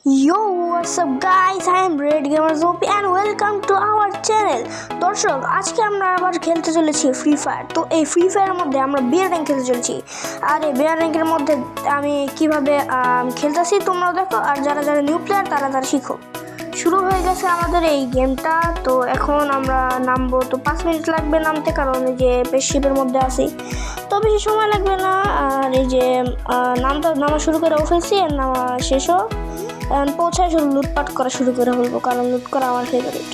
Yo, what's up guys? I am Red Gamer Zopi and welcome to our channel. দর্শক, আজকে আমরা আবার খেলতে চলেছি ফ্রি ফায়ার। তো এই ফ্রি ফায়ারের মধ্যে আমরা বিয়ার র্যাঙ্ক খেলতে চলেছি। আর এই বিয়ার র্যাঙ্কের মধ্যে আমি কিভাবে খেলতেছি তোমরা দেখো, আর যারা যারা নিউ প্লেয়ার তারা শিখো। শুরু হয়ে গেছে আমাদের এই গেমটা। তো এখন আমরা নামবো, তো 5 মিনিট লাগবে নামতে, কারণ এই যে স্পেসশিপের মধ্যে আছি, তো বেশি সময় লাগবে না। আর এই যে নামা শুরু করে ফেলছি, আর নামা শেষও পৌঁছায় শুধু লুটপাট করা শুরু করে বলবো, কারণ লুট করা আমার ফেভারিট।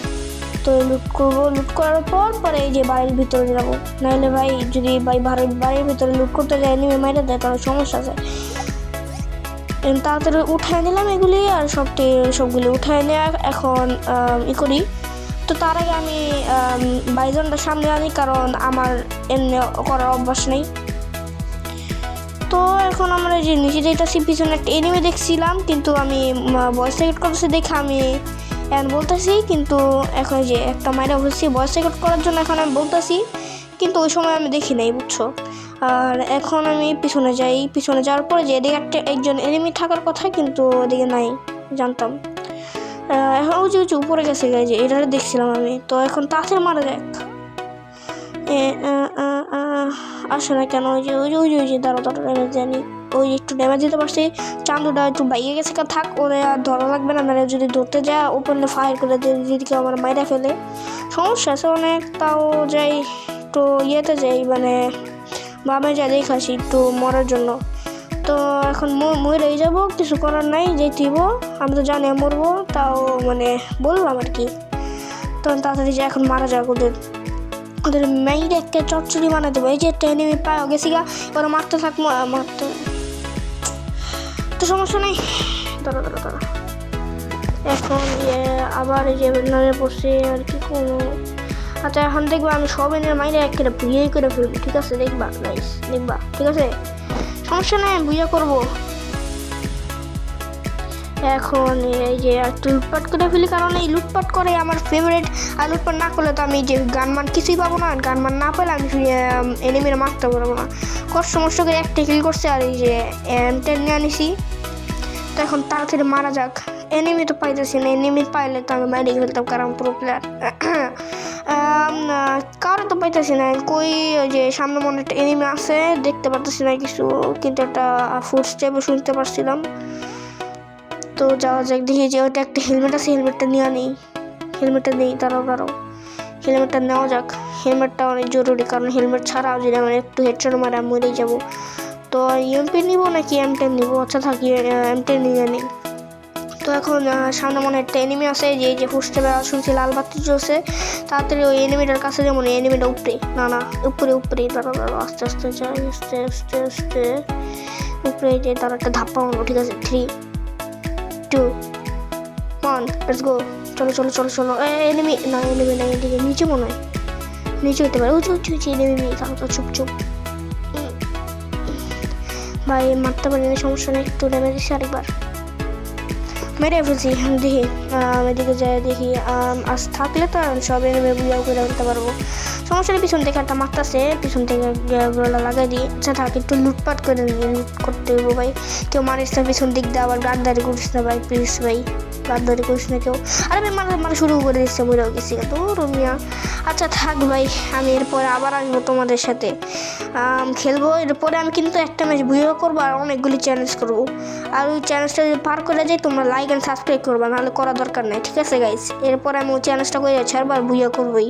তো লুট করবো, লুট করার পরে এই যে বাড়ির ভিতরে যাবো। নাহলে ভাই যদি বাড়ির ভিতরে লুট করতে যায় নেমে মাইরে দেয় তাহলে সমস্যা আছে। তাড়াতাড়ি উঠায় নিলাম এগুলি, আর সবগুলি উঠায় নিয়ে এখন করি। তো তার আগে আমি বাইজনটা সামনে আনি, কারণ আমার এমনি করার অভ্যাস নেই। তো এখন আমরা যে নিচে যেতেছি, পিছনে একটা এনিমি দেখছিলাম, কিন্তু আমি ভয়েস রেকর্ড করতেছি দেখে আমি এখন বলতেছি, কিন্তু এখন যে একটা মাইরা বলছি ভয়েস রেকর্ড করার জন্য এখন আমি বলতেছি, কিন্তু ওই সময় আমি দেখি নাই, বুঝছো। আর এখন আমি পিছনে যাই, পিছনে যাওয়ার পরে যে এদিকে একজন এনিমি থাকার কথা, কিন্তু ওদিকে নাই, জানতাম। এখন উঁচু উপরে গেছে যে এটা দেখছিলাম আমি। তো এখন তাড়াতাড়ি মারা যাক, আসে না কেন? ওই যে দাঁড়ো ড্যামেজ জানি, ওই একটু ড্যামেজ দিতে পারছি। চান্দুটা একটু বাইরে গেছে, থাক, ওদের আর ধরা লাগবে না। মানে যদি ধরতে যায় ওপেনে ফায়ার করে যদি কেউ আমার মাইরা ফেলে সমস্যা আছে অনেক। তাও যাই একটু ইয়েতে যাই, মানে বামে যাই দেখাসি একটু মরার জন্য। তো এখন মরেই যাবো, কিছু করার নাই, যেতেইব। আমি তো জানি মরবো, তাও মানে বললাম আর কি। তো তাড়াতাড়ি যে এখন মারা যাক, ওদের মেয়ের একটা চটচড়ি বানাতে দেবো। এই যে একটা এনিমি পাওয়া গেছি গা, ওরা মারতে থাকবো, মারতে তো সমস্যা নেই। দাঁড়া এখন আবার এই যে নামে পড়ছে আর কি কোনো। আচ্ছা, এখন দেখবা আমি সব এনের মাইরে একটা বুঝিয়ে করে ফেলবো, ঠিক আছে? দেখবা নাইস, দেখবা, ঠিক আছে, সমস্যা নেই, বুঝিয়ে করবো। এখন এই যে একটু লুটপাট করে ফেলি, কারণ এই লুটপাট করে আমার ফেভারিট। আর লুটপাট না করলে তো আমি যে গানমান কিছুই পাবো না, আর গানমান না পেলে আমি এনিমিরা মারতে পারবো না। কষ্ট করে একটা কিল করছে, আর এই যে M10 নিয়ে আনিছি। তো এখন তাড়াতাড়ি মারা যাক। এনিমি তো পাইতেছি না, এনিমি পাইলে তো আমি বাইরে ফেলতাম, কারণ প্রো প্লেয়ার। কারো তো পাইতেছি না, কই ওই যে সামনে মনে একটা এনিমি আছে, দেখতে পারতেছি না কিছু, কিন্তু একটা ফুট স্টেপও শুনতে পারছিলাম। তো যাওয়া যাক, দেখি যে ওইটা একটা হেলমেট আছে, হেলমেটটা নিয়ে আনি। হেলমেটটা নেই, দাঁড়াও, হেলমেটটা নেওয়া যাক। হেলমেটটা অনেক জরুরি, কারণ হেলমেট ছাড়াও যদি আমার একটু হেডশট মারে আমি মরেই যাবো। তো এমপি নিবো নাকি M10 নিবো? আচ্ছা থাকি, M10 নিয়ে নিই। তো এখন সামনে মনে একটা এনিমি আছে, যে হোস্টেল শুনছি লাল বাতি চলছে। তাড়াতাড়ি ওই এনিমিটার কাছে যেমন, এনিমিটা উপরে উপরে দাঁড়াও, আস্তে যাই, আস্তে উপরে যে তার একটা ধাপ্পা মারবো, ঠিক আছে? 3, 2, 1, লেটস গো। চলো। এনিমি নাই, এদিকে নিচে মনে হয়, নিচে হতে পারে। উঁচু এনিমি, তাহলে চুপ ভাই, মারতে পারি না, সমস্যা নেই, একটু ড্যামেজ দিচ্ছি আরেকবার, মেরে ফেলছি। দেখি এদিকে যাই, দেখি আজ থাকলে তো সব এনিমি বুঝাও করে আনতে পারবো, সমস্যা নেই। পিছন থেকে একটা মারতেছে, পিছন থেকে গোলা লাগাই দিই। আচ্ছা থাক, একটু লুটপাট করে নিই, লুট করতে হইব ভাই। কেউ মারিস না পিছন দিক দিয়ে, আবার গাদ্দারি করিস না ভাই, প্লিজ ভাই, গাদ্দারি করিস না কেউ। আরে ভাই মারা শুরু করে দিচ্ছে, মরেও গেছি তো রমিয়া। আচ্ছা থাক ভাই, আমি এরপরে আবার আসবো তোমাদের সাথে, খেলবো। এরপরে আমি কিন্তু একটা ম্যাচ বুঝেও করবো, আর অনেকগুলি চ্যালেঞ্জ করবো। আর ওই চ্যালেঞ্জটা যদি পার করে যাই, তোমরা লাইক অ্যান্ড সাবস্ক্রাইব করবা, নাহলে করা দরকার নাই, ঠিক আছে গাইস? এরপরে আমি ওই চ্যালেঞ্জটা করে যাচ্ছি, আর বুঝিয়ে করবোই।